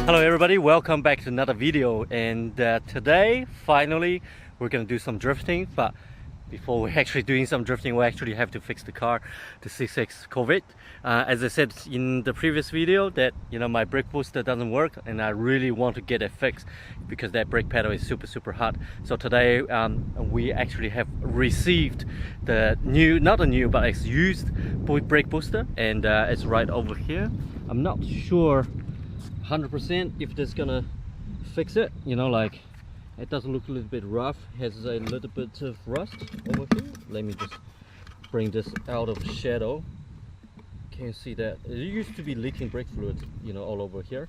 Hello everybody, welcome back to another video. And today finally we're gonna do some drifting, but before we're actually doing some drifting we actually have to fix the car, the 66 Corvette. As I said in the previous video that my brake booster doesn't work and I really want to get it fixed because that brake pedal is super hot. So today we actually have received the new, not a new but it's used brake booster, and it's right over here. I'm not sure 100% if this gonna fix it. Like it does look a little bit rough, has a little bit of rust over here. Let me just bring this out of shadow. Can you see that it used to be leaking brake fluid all over here,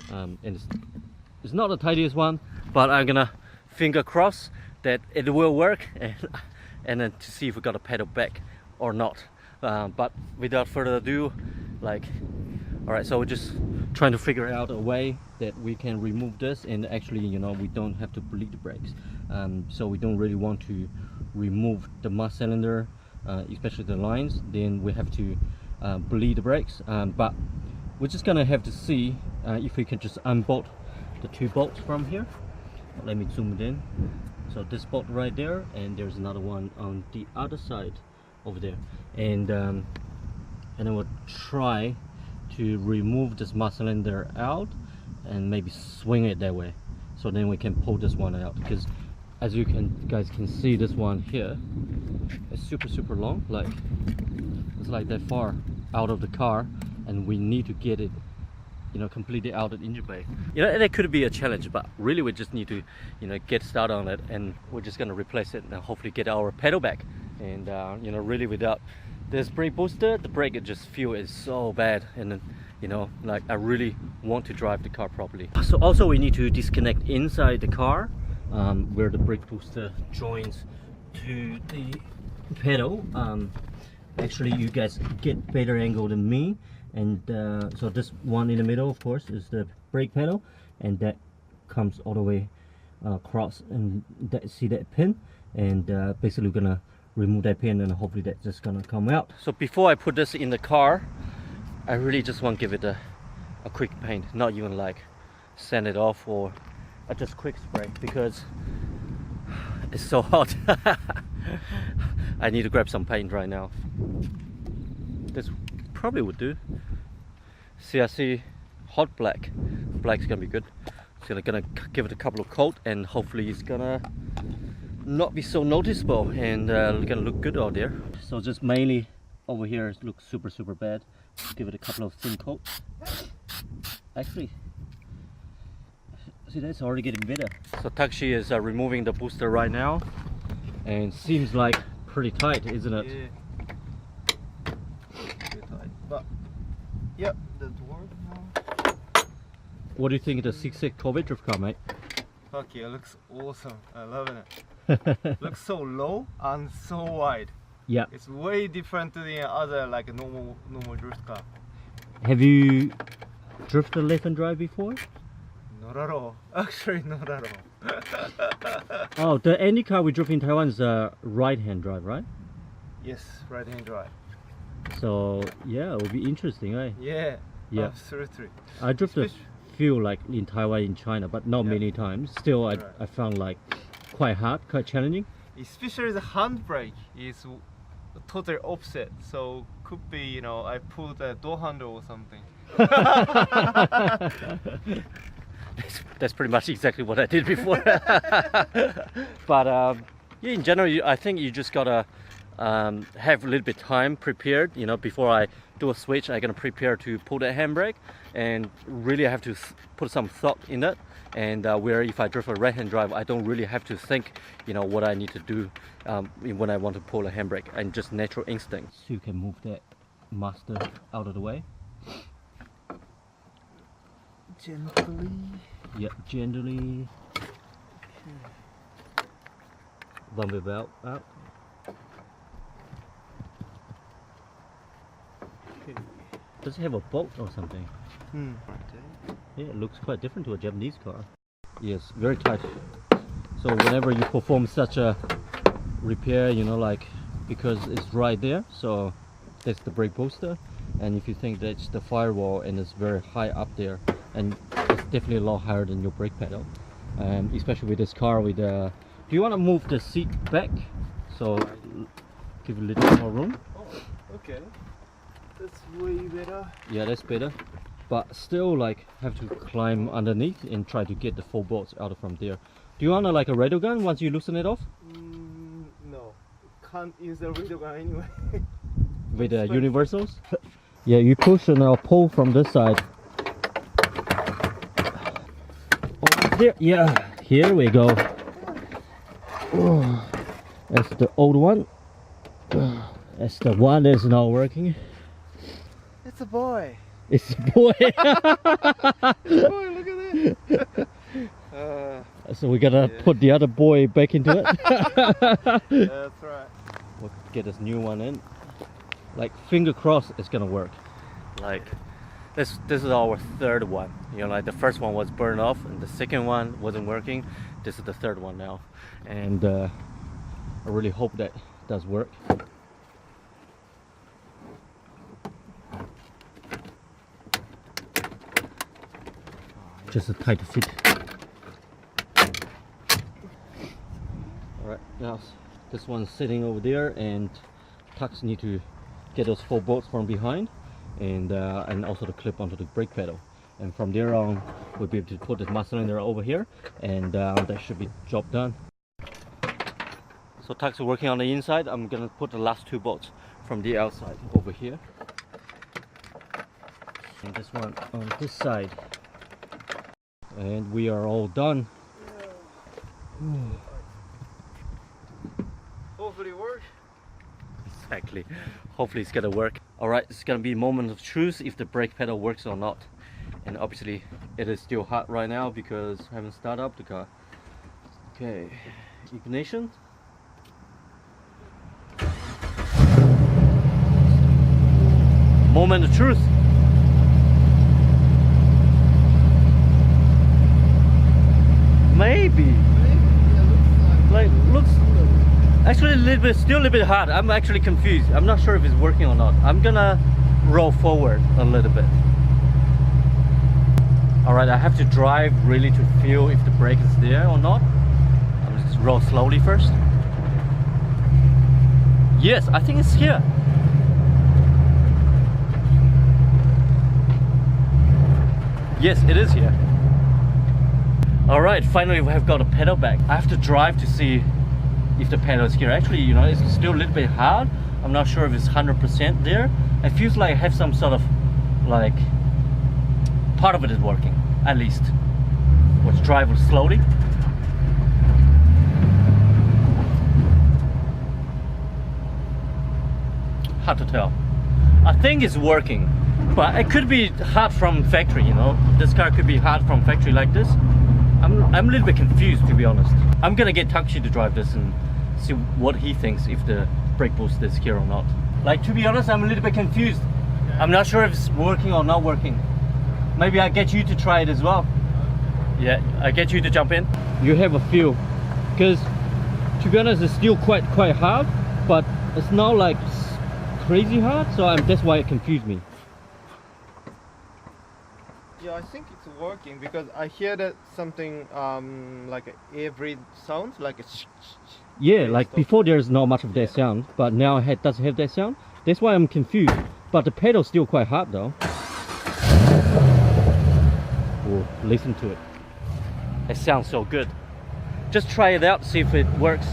and it's not the tidiest one, but I'm gonna finger cross that it will work, and then to see if we got a pedal back or not. But without further ado, alright, so we're just trying to figure out a way that we can remove this, and actually we don't have to bleed the brakes. So we don't really want to remove the master cylinder, especially the lines. Then we have to bleed the brakes, but we're just gonna have to see if we can just unbolt the two bolts from here. Let me zoom it in. So this bolt right there, and there's another one on the other side over there, and then we'll try to remove this master cylinder out and maybe swing it that way, so then we can pull this one out, because as you guys can see, this one here is super long, like it's like that far out of the car, and we need to get it completely out of the engine bay. That could be a challenge, but really we just need to get started on it, and we're just going to replace it and hopefully get our pedal back. And really without this brake booster, the brake just feel is so bad, and then like I really want to drive the car properly. So also we need to disconnect inside the car where the brake booster joins to the pedal. Actually you guys get better angle than me, and so this one in the middle of course is the brake pedal, and that comes all the way across, and see that pin, and basically we're gonna remove that pin, and hopefully that's just gonna come out. So before I put this in the car, I really just want to give it a quick paint, not even like sand it off or just quick spray, because it's so hot. I need to grab some paint right now. This probably would do. CRC hot black's gonna be good. So I'm gonna give it a couple of coat, and hopefully it's gonna not be so noticeable, and gonna look good out there. So just mainly over here it looks super bad. Give it a couple of thin coats. Actually, see, that's already getting better. So Takshi is removing the booster right now, and seems like pretty tight, isn't it? Yeah. Pretty tight. But yep, that works now. What do you think of the 66 Corvette drift car, mate? Fuck yeah, looks awesome. I love it. Looks so low and so wide. Yeah. It's way different to the other like normal drift car. Have you drifted left and drive before? Not at all. Actually, not at all. Oh, the any car we drove in Taiwan is a right-hand drive, right? Yes, right-hand drive. So yeah, it will be interesting, right? Yeah. Yeah. Absolutely. I drifted a few like in Taiwan, in China, but not many times. Still, I found like quite hard, quite challenging. Especially the handbrake is totally opposite, so could be I pulled the door handle or something. That's pretty much exactly what I did before. But yeah, in general, I think you just gotta have a little bit time prepared. Before I do a switch, I'm gonna prepare to pull the handbrake, and really I have to put some thought in it. And where if I drive a right-hand drive, I don't really have to think, what I need to do when I want to pull a handbrake, and just natural instinct. So you can move that master out of the way. Gently. Yeah, gently. Bump it out. Okay. Does it have a bolt or something? Right. Yeah, it looks quite different to a Japanese car. Yes, very tight. So whenever you perform such a repair, like because it's right there, so that's the brake booster, and if you think that's the firewall and it's very high up there, and it's definitely a lot higher than your brake pedal, especially with this car. With do you want to move the seat back so give a little more room? Oh, okay. That's way better. Yeah, that's better. But still, like, have to climb underneath and try to get the 4 bolts out from there. Do you want like a radio gun once you loosen it off? No, can't use the radio gun anyway. With the universals? Yeah, you push and I'll pull from this side. Over there. Yeah, here we go. Oh, that's the old one. That's the one that's not working. It's a boy. It's a boy. Boy, look at that. So we gotta put the other boy back into it. That's right. We'll get this new one in. Like, finger crossed it's gonna work. Like, this is our 3rd one. You know, like the first one was burned off and the second one wasn't working. This is the 3rd one now, and I really hope that does work. Just a tight fit. Alright, now this one's sitting over there, and Tux need to get those 4 bolts from behind, and also the clip onto the brake pedal. And from there on, we'll be able to put the master cylinder over here, and that should be job done. So Tux is working on the inside. I'm gonna put the last 2 bolts from the outside over here, and this one on this side. And we are all done. Hopefully it works. Exactly. Hopefully it's gonna work. Alright, it's gonna be a moment of truth if the brake pedal works or not. And obviously it is still hot right now because I haven't started up the car. Okay, ignition. Moment of truth. Maybe. Like, looks actually a little bit, still a little bit hard. I'm actually confused. I'm not sure if it's working or not. I'm gonna roll forward a little bit. Alright, I have to drive really to feel if the brake is there or not. I'm just roll slowly first. Yes, I think it's here. Yes, it is here. Alright, finally we have got a pedal back. I have to drive to see if the pedal is here. Actually, you know, it's still a little bit hard. I'm not sure if it's 100% there. It feels like I have some sort of, like, part of it is working, at least. Let's drive slowly. Hard to tell. I think it's working, but it could be hard from factory, you know. This car could be hard from factory like this. I'm a little bit confused, to be honest. I'm gonna get Takushi to drive this and see what he thinks if the brake boost is here or not. Like, to be honest, I'm a little bit confused. Okay. I'm not sure if it's working or not working. Maybe I get you to try it as well. Okay. Yeah, I get you to jump in. You have a feel, because to be honest, it's still quite hard, but it's not like crazy hard. So that's why it confused me. Yeah, I think it's working because I hear that something like a air breathe sound, like a yeah, like before there's not much of that sound, but now it does have that sound. That's why I'm confused. But the pedal's still quite hard though. Oh, listen to it. It sounds so good. Just try it out, see if it works.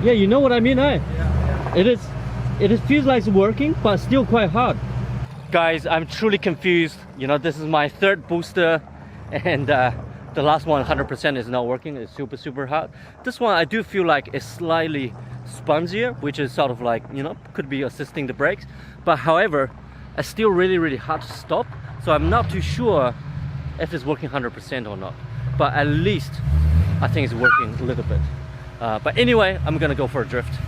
Yeah, you know what I mean, eh? Yeah. It feels like it's working, but still quite hard. Guys, I'm truly confused. You know, this is my 3rd booster, and the last one 100% is not working. It's super hard. This one I do feel like it's slightly spongier, which is sort of like, you know, could be assisting the brakes. But however, it's still really hard to stop. So I'm not too sure if it's working 100% or not. But at least I think it's working a little bit. But anyway, I'm gonna go for a drift. It's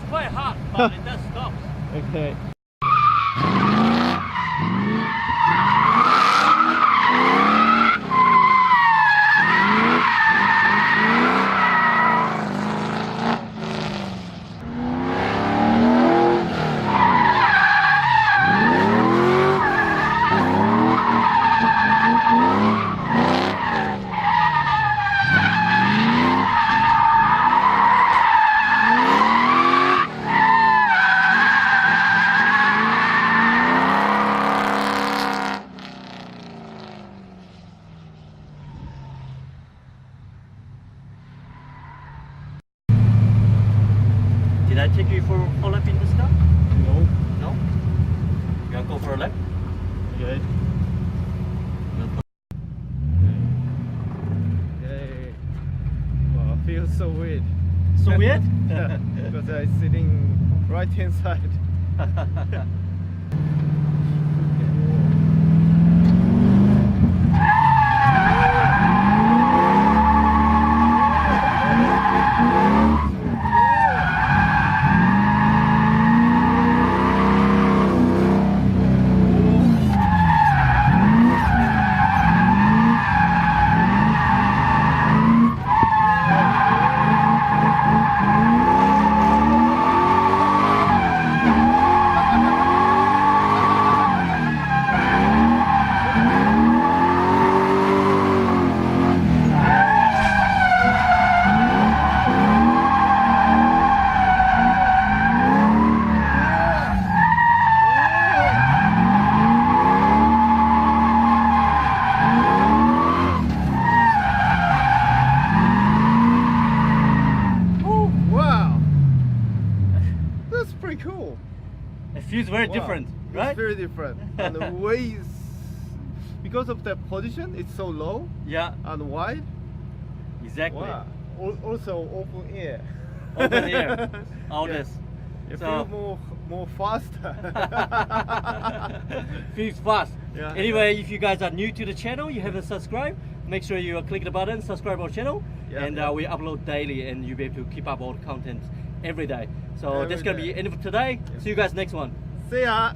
quite hard, but it does stop. Okay. take you for a lap in this car? No. No? You wanna go for a lap? Okay. Yay. Wow, it feels so weird. So weird? Yeah, because I'm sitting right hand side. Pretty cool. It feels very different, right? It's very different. And the way is because of the position, it's so low. Yeah. And wide. Exactly. Wow. Also open air. Open air. All Yeah. this. It So- feels more faster. Feels fast. Yeah. Anyway, if you guys are new to the channel, you haven't subscribed, make sure you click the button, subscribe our channel, Yeah, and yeah. We upload daily, and you'll be able to keep up all the content every day. So Every that's gonna be day. the end of today. See you guys next one. See ya.